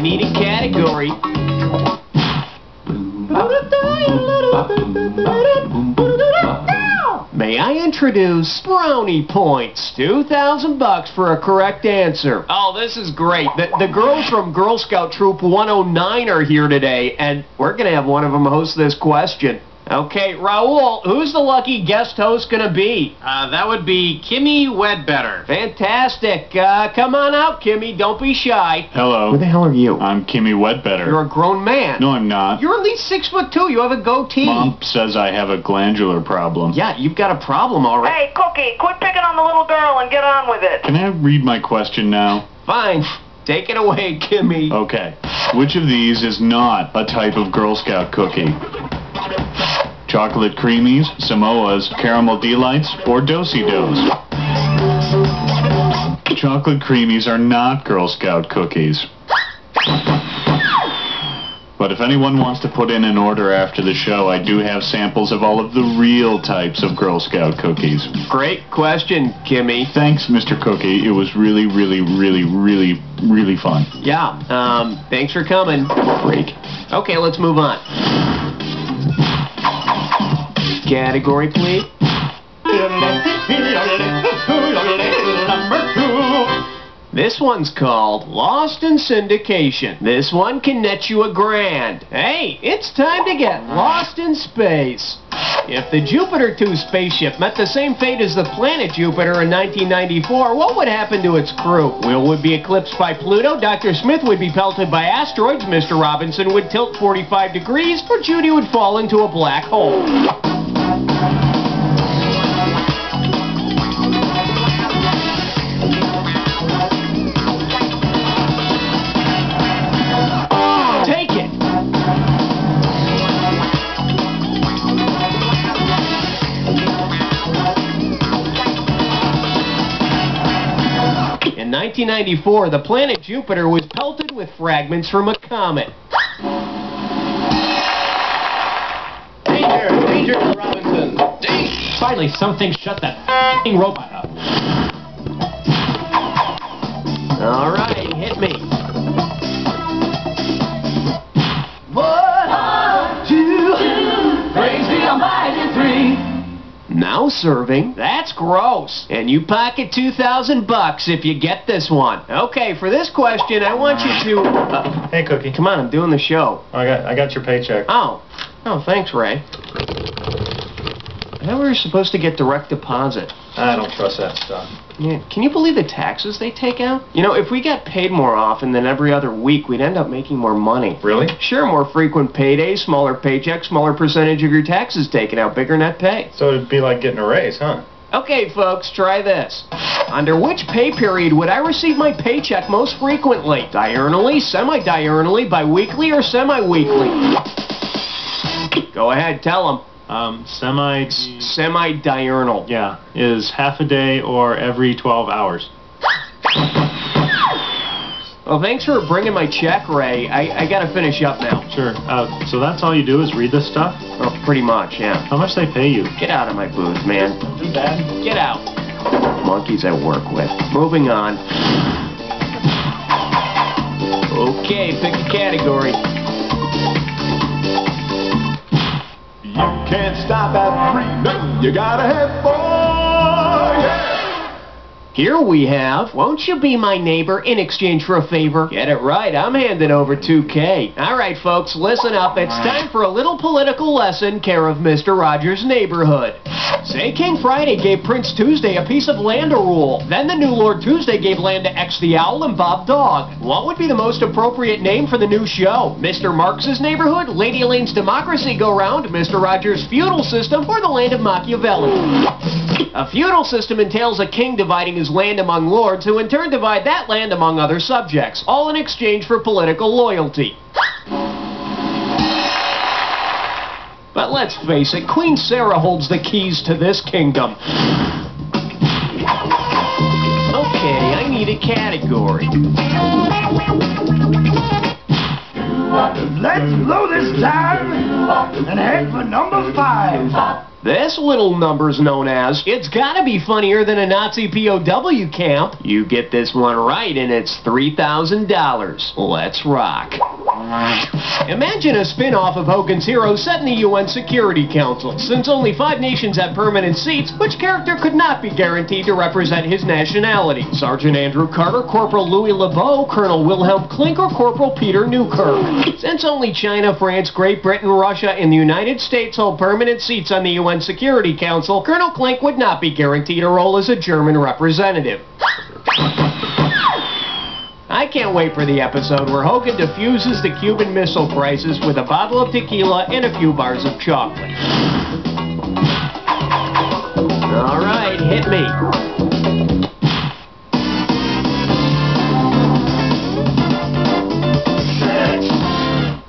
need a category. May I introduce Brownie Points? $2,000 for a correct answer. Oh, this is great. The girls from Girl Scout Troop 109 are here today, and we're going to have one of them host this question. Okay, Raul, who's the lucky guest host going to be? That would be Kimmy Wedbetter. Fantastic. Come on out, Kimmy. Don't be shy. Hello. Who the hell are you? I'm Kimmy Wedbetter. You're a grown man. No, I'm not. You're at least 6'2". You have a goatee. Mom says I have a glandular problem. Yeah, you've got a problem, all right. Hey, Cookie, quit picking on the little girl and get on with it. Can I read my question now? Fine. Take it away, Kimmy. Okay. Which of these is not a type of Girl Scout cookie? Chocolate creamies, Samoas, caramel delights, or do-si-dos? Chocolate creamies are not Girl Scout cookies. But if anyone wants to put in an order after the show, I do have samples of all of the real types of Girl Scout cookies. Great question, Kimmy. Thanks, Mr. Cookie. It was really, really, really, really, really fun. Yeah, thanks for coming. Freak. Okay, let's move on. Category, please. This one's called Lost in Syndication. This one can net you $1,000. Hey, it's time to get lost in space. If the Jupiter 2 spaceship met the same fate as the planet Jupiter in 1994, what would happen to its crew? Will would be eclipsed by Pluto, Dr. Smith would be pelted by asteroids, Mr. Robinson would tilt 45 degrees, or Judy would fall into a black hole. In 1994, the planet Jupiter was pelted with fragments from a comet. Danger! Danger, Robinson! Danger! Finally, something shut that f***ing robot up. All right, hit me. 1, 2, praise the Almighty 3. Now serving. That's gross. And you pocket $2,000 if you get this one. Okay, for this question, I want you to... Hey, Cookie. Come on, I'm doing the show. Oh, I got your paycheck. Oh, thanks, Ray. I thought we were supposed to get direct deposit. I don't trust that stuff. Yeah, can you believe the taxes they take out? You know, if we got paid more often than every other week, we'd end up making more money. Really? Sure, more frequent paydays, smaller paychecks, smaller percentage of your taxes taken out, bigger net pay. So it'd be like getting a raise, huh? Okay, folks, try this. Under which pay period would I receive my paycheck most frequently? Diurnally, semi-diurnally, bi-weekly, or semi-weekly? Go ahead, tell them. Semi-diurnal. Yeah, is half a day or every 12 hours. Well, thanks for bringing my check, Ray. I gotta finish up now. Sure. So that's all you do is read this stuff? Oh, pretty much, yeah. How much they pay you? Get out of my booth, man. Too bad. Get out. Monkeys I work with. Moving on. Okay, pick a category. You can't stop at 3, no, you gotta have 4, yeah! Here we have, won't you be my neighbor in exchange for a favor? Get it right, I'm handing over $2K. All right, folks, listen up. It's time for a little political lesson, care of Mr. Rogers' Neighborhood. Say King Friday gave Prince Tuesday a piece of land to rule. Then the new Lord Tuesday gave land to X the Owl and Bob Dog. What would be the most appropriate name for the new show? Mr. Marx's Neighborhood, Lady Elaine's Democracy Go Round, Mr. Rogers' Feudal System, or the Land of Machiavelli? A feudal system entails a king dividing his land among lords, who in turn divide that land among other subjects, all in exchange for political loyalty. But let's face it, Queen Sarah holds the keys to this kingdom. Okay, I need a category. Let's blow this time and head for number 5. This little number's known as, it's gotta be funnier than a Nazi POW camp. You get this one right and it's $3,000. Let's rock. Imagine a spin-off of Hogan's Heroes set in the UN Security Council. Since only 5 nations have permanent seats, which character could not be guaranteed to represent his nationality? Sergeant Andrew Carter, Corporal Louis LeBeau, Colonel Wilhelm Klink, or Corporal Peter Newkirk? Since only China, France, Great Britain, Russia, and the United States hold permanent seats on the UN Security Council, Colonel Klink would not be guaranteed a role as a German representative. I can't wait for the episode where Hogan diffuses the Cuban Missile Crisis with a bottle of tequila and a few bars of chocolate. All right, hit me.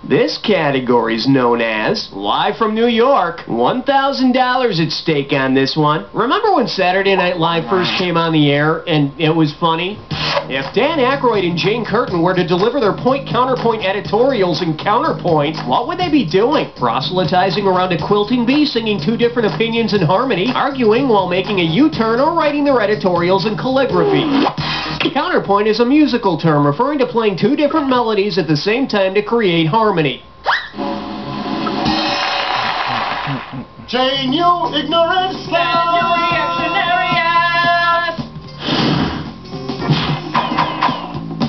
This category is known as Live from New York. $1,000 at stake on this one. Remember when Saturday Night Live first came on the air and it was funny? If Dan Aykroyd and Jane Curtin were to deliver their point-counterpoint editorials in Counterpoint, what would they be doing? Proselytizing around a quilting bee, singing 2 different opinions in harmony, arguing while making a U-turn, or writing their editorials in calligraphy. Counterpoint is a musical term referring to playing 2 different melodies at the same time to create harmony. Jane, you ignorant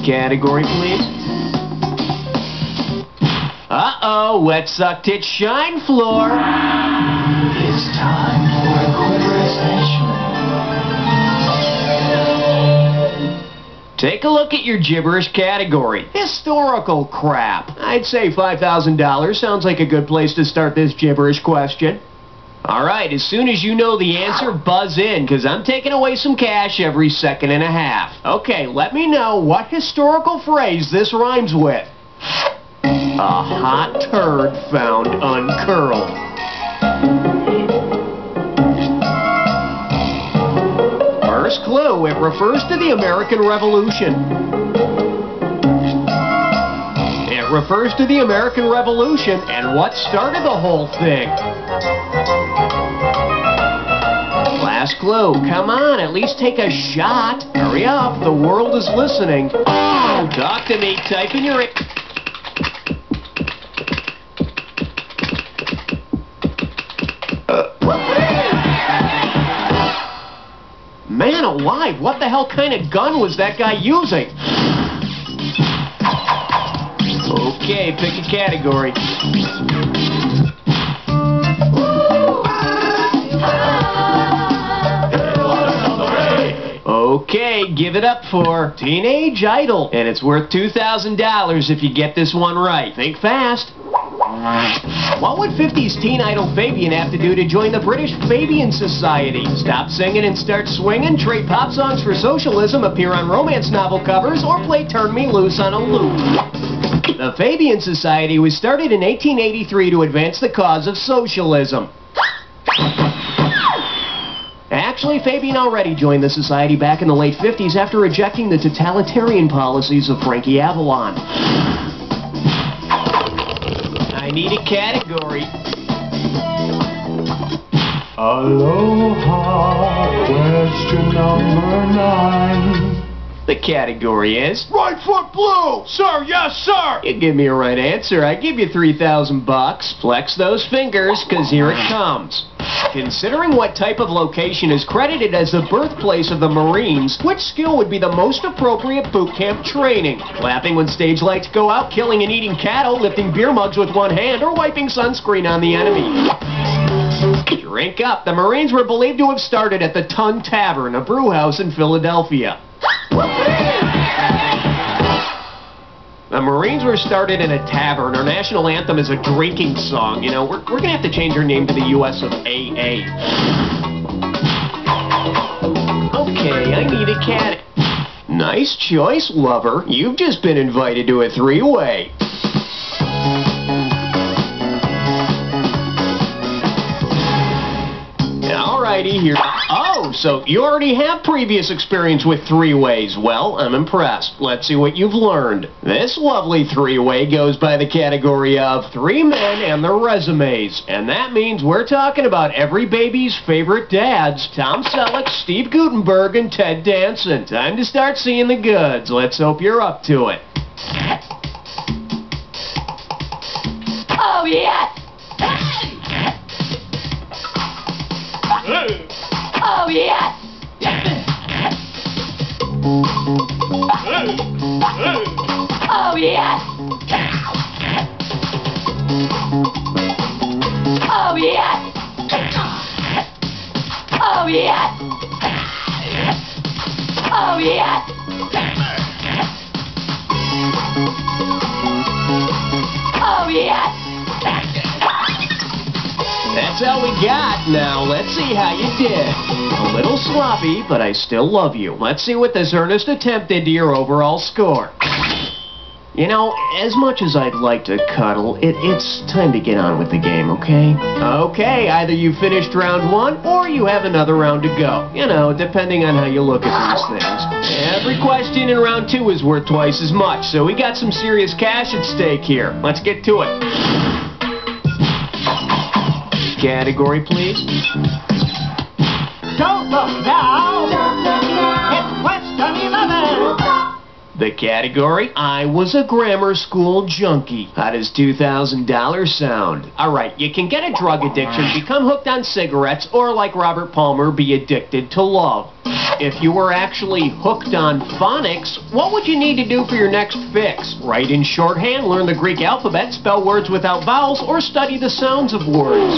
Category, please. Uh-oh, wet suck tit shine floor. It's time for equilibration. Take a look at your gibberish category. Historical crap. I'd say $5,000 sounds like a good place to start this gibberish question. Alright, as soon as you know the answer, buzz in, because I'm taking away some cash every 1.5 seconds. Okay, let me know what historical phrase this rhymes with. A hot turd found uncurled. First clue, it refers to the American Revolution. It refers to the American Revolution and what started the whole thing. Last clue. Come on, at least take a shot. Hurry up, the world is listening. Talk to me, type in your... Man alive, what the hell kind of gun was that guy using? Okay, pick a category. Okay, give it up for Teenage Idol. And it's worth $2,000 if you get this one right. Think fast. What would 50s teen idol Fabian have to do to join the British Fabian Society? Stop singing and start swinging, trade pop songs for socialism, appear on romance novel covers, or play Turn Me Loose on a loop. The Fabian Society was started in 1883 to advance the cause of socialism. Actually, Fabian already joined the society back in the late 50s after rejecting the totalitarian policies of Frankie Avalon. I need a category. Aloha, question number 9. The category is... Right foot blue! Sir, yes, sir! You give me a right answer, I give you $3,000. Flex those fingers, cause here it comes. Considering what type of location is credited as the birthplace of the Marines, which skill would be the most appropriate boot camp training? Clapping when stage lights go out, killing and eating cattle, lifting beer mugs with one hand, or wiping sunscreen on the enemy? Drink up. The Marines were believed to have started at the Tun Tavern, a brew house in Philadelphia. The Marines were started in a tavern. Our national anthem is a drinking song. You know, we're going to have to change our name to the U.S. of AA. Okay, I need a cat. Nice choice, lover. You've just been invited to a 3-way. Alrighty, here. Oh, Oh, so you already have previous experience with three-ways. Well, I'm impressed. Let's see what you've learned. This lovely three-way goes by the category of three men and their resumes. And that means we're talking about every baby's favorite dads, Tom Selleck, Steve Guttenberg, and Ted Danson. Time to start seeing the goods. Let's hope you're up to it. Oh, yes! Oh, yes! Oh, yes! Oh, yes! Oh, yes! Oh, yes! Oh, yes! That's all we got. Now, let's see how you did. A little sloppy, but I still love you. Let's see what this earnest attempt did to your overall score. You know, as much as I'd like to cuddle, it's time to get on with the game, okay? Okay, either you finished round one, or you have another round to go. You know, depending on how you look at these things. Every question in round two is worth twice as much, so we got some serious cash at stake here. Let's get to it. Category, please. Don't look now! Don't look now! It's question 11! The category, I was a grammar school junkie. How does $2,000 sound? Alright, you can get a drug addiction, become hooked on cigarettes, or like Robert Palmer, be addicted to love. If you were actually hooked on phonics, what would you need to do for your next fix? Write in shorthand, learn the Greek alphabet, spell words without vowels, or study the sounds of words.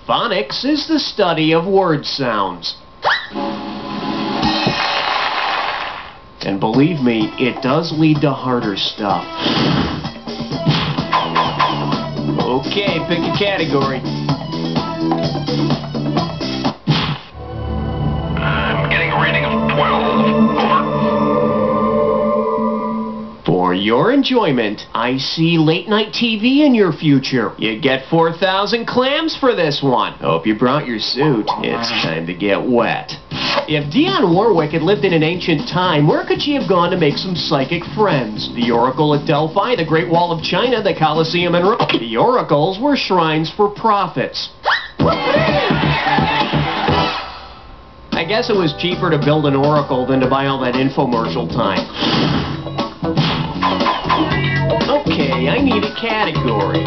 Phonics is the study of word sounds. And believe me, it does lead to harder stuff. Okay, pick a category. I'm getting a rating of 12. Over. For your enjoyment, I see late-night TV in your future. You get 4,000 clams for this one. Hope you brought your suit. It's time to get wet. If Dionne Warwick had lived in an ancient time, where could she have gone to make some psychic friends? The Oracle at Delphi, the Great Wall of China, the Colosseum in Rome. The oracles were shrines for prophets. I guess it was cheaper to build an oracle than to buy all that infomercial time. Okay, I need a category.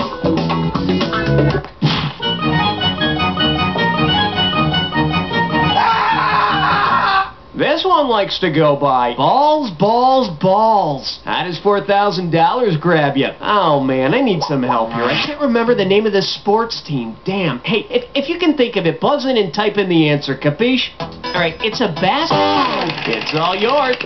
This one likes to go by balls, balls, balls. How does $4,000 grab you? Oh man, I need some help here. I can't remember the name of this sports team. Damn. Hey, if you can think of it, buzz in and type in the answer, capiche? Alright, it's a basketball. It's all yours.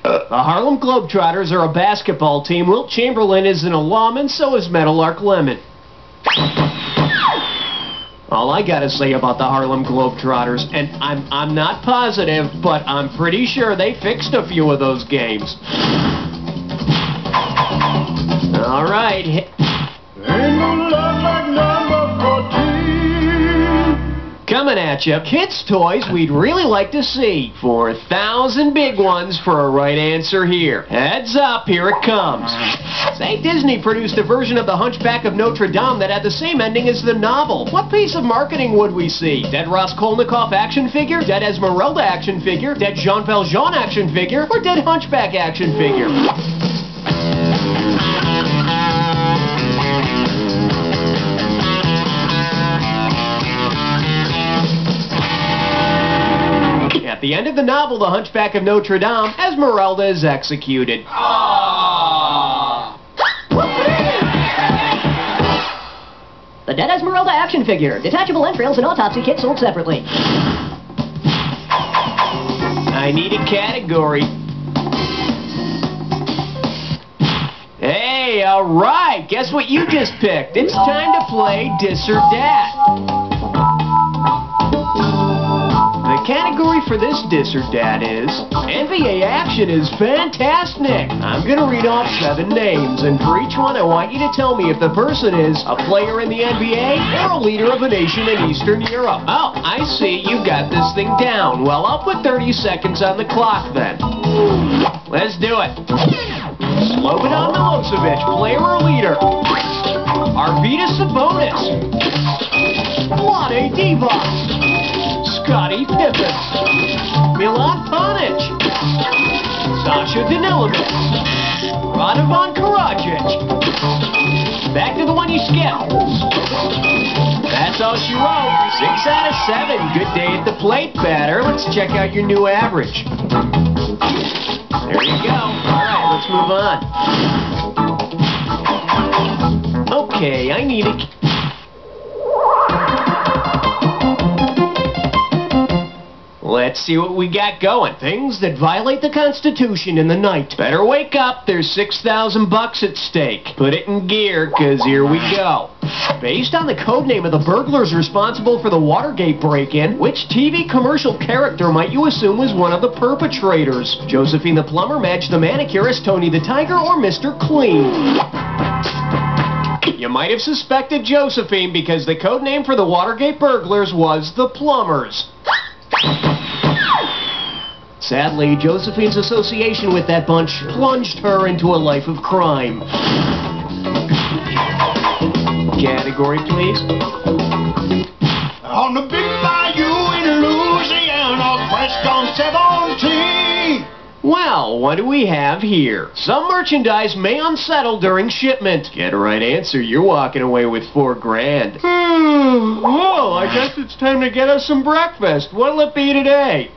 The Harlem Globetrotters are a basketball team. Wilt Chamberlain is an alum, and so is Meadowlark Lemon. All I gotta say about the Harlem Globetrotters, and I'm not positive, but I'm pretty sure they fixed a few of those games. All right. Ain't no love like number 14. Coming at you, kids' toys we'd really like to see. 4,000 big ones for a right answer here. Heads up, here it comes. Say, Disney produced a version of The Hunchback of Notre Dame that had the same ending as the novel. What piece of marketing would we see? Dead Raskolnikov action figure? Dead Esmeralda action figure? Dead Jean Valjean action figure? Or dead Hunchback action figure? At the end of the novel, The Hunchback of Notre Dame, Esmeralda is executed. The Dead Esmeralda action figure. Detachable entrails and autopsy kit sold separately. I need a category. Okay, alright. Guess what you just picked? It's time to play Dis or Dat. The category for this Dis or Dat is NBA action is fantastic. I'm going to read off 7 names, and for each one I want you to tell me if the person is a player in the NBA or a leader of a nation in Eastern Europe. Oh, I see. You got this thing down. Well, I'll put 30 seconds on the clock then. Let's do it. Slobodan Milosevic, player or leader? Arvydas Sabonis. Vlade Divac. Scottie Pippen. Milan Panic. Sasha Danilovic. Radovan Karadzic. Back to the one you skipped. That's all she wrote. 6 out of 7. Good day at the plate, batter. Let's check out your new average. There you go. All right, let's move on. Okay, I need a... Let's see what we got going. Things that violate the Constitution in the night. Better wake up. There's $6,000 at stake. Put it in gear, because here we go. Based on the code name of the burglars responsible for the Watergate break-in, which TV commercial character might you assume was one of the perpetrators? Josephine the plumber, Madge the manicurist, Tony the tiger, or Mr. Clean? You might have suspected Josephine because the code name for the Watergate burglars was the Plumbers. Sadly, Josephine's association with that bunch plunged her into a life of crime. Category, please. On the big bayou in Louisiana, crest on 17. Well, what do we have here? Some merchandise may unsettle during shipment. Get a right answer, you're walking away with $4 grand. Well, I guess it's time to get us some breakfast. What'll it be today?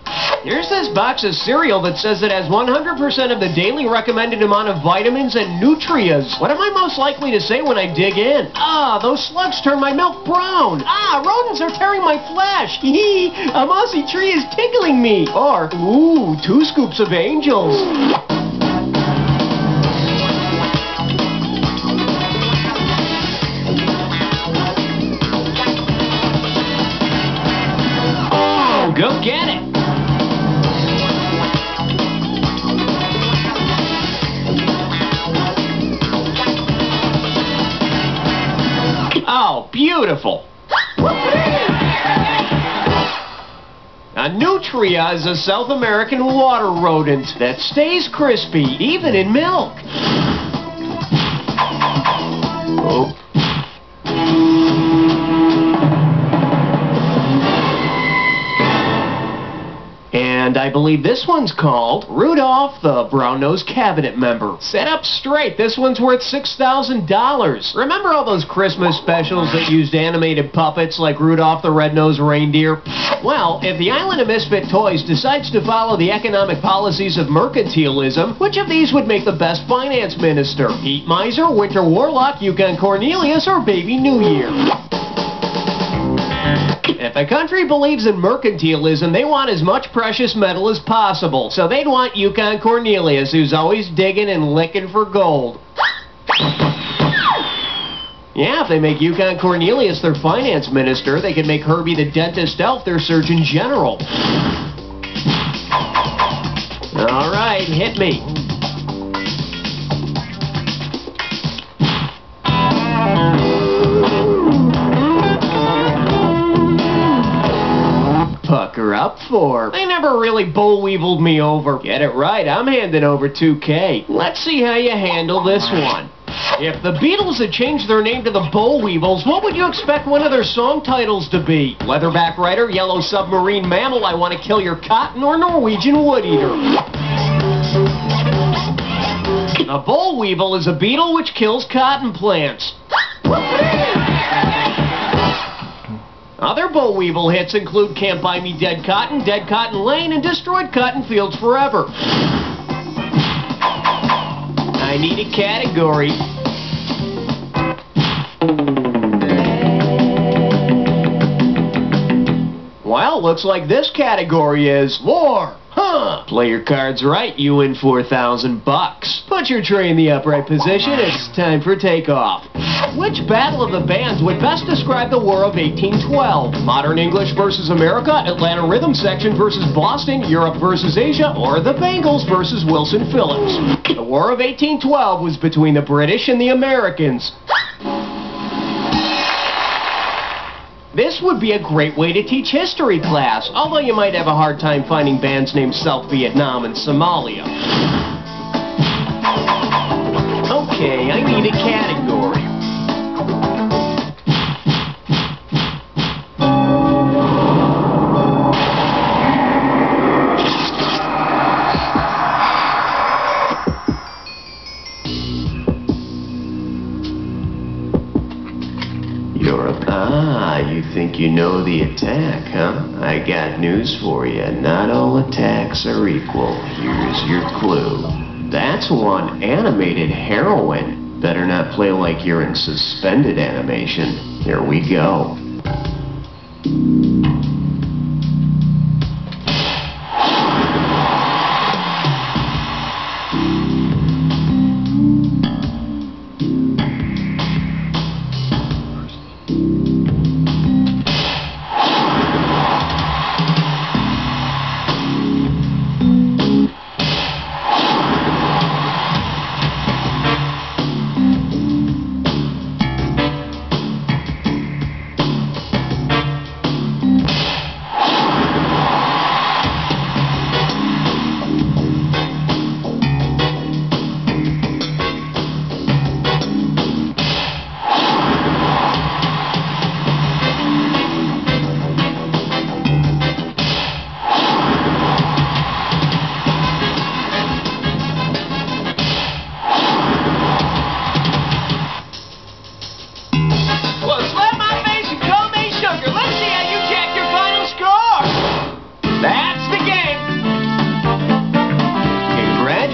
Here's this box of cereal that says it has 100% of the daily recommended amount of vitamins and nutrients. What am I most likely to say when I dig in? Ah, those slugs turn my milk brown. Ah, rodents are tearing my flesh. Hee, a mossy tree is tickling me. Or, ooh, 2 scoops of angels. Oh, go get it. Oh, beautiful. A nutria is a South American water rodent that stays crispy, even in milk. Oh. And I believe this one's called Rudolph the Brown-Nosed Cabinet Member. Set up straight, this one's worth $6,000. Remember all those Christmas specials that used animated puppets like Rudolph the Red-Nosed Reindeer? Well, if the Island of Misfit Toys decides to follow the economic policies of mercantilism, which of these would make the best finance minister? Heat Miser, Winter Warlock, Yukon Cornelius, or Baby New Year? If a country believes in mercantilism, they want as much precious metal as possible. So they'd want Yukon Cornelius, who's always digging and licking for gold. Yeah, if they make Yukon Cornelius their finance minister, they could make Herbie the dentist elf their surgeon general. All right, hit me. Pucker up for. They never really boll-weevilled me over. Get it right, I'm handing over $2K. Let's see how you handle this one. If the Beatles had changed their name to the Boll-Weevils, what would you expect one of their song titles to be? Leatherback Rider, Yellow Submarine Mammal, I Want to Kill Your Cotton, or Norwegian Wood Eater? A boll-weevil is a beetle which kills cotton plants. Other boll-weevil hits include Can't Buy Me Dead Cotton, Dead Cotton Lane, and Destroyed Cotton Fields Forever. I need a category. Well, looks like this category is War, Play your cards right, you win $4,000. Put your tray in the upright position. It's time for takeoff. Which battle of the bands would best describe the War of 1812? Modern English versus America, Atlanta Rhythm Section versus Boston, Europe versus Asia, or the Bengals versus Wilson Phillips? The War of 1812 was between the British and the Americans. This would be a great way to teach history class, although you might have a hard time finding bands named South Vietnam and Somalia. Okay, I need a category. You think you know the attack, huh? I got news for you. Not all attacks are equal. Here's your clue. That's one animated heroine. Better not play like you're in suspended animation. Here we go.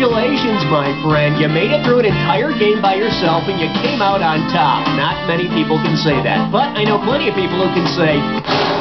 Congratulations, my friend. You made it through an entire game by yourself and you came out on top. Not many people can say that, but I know plenty of people who can say...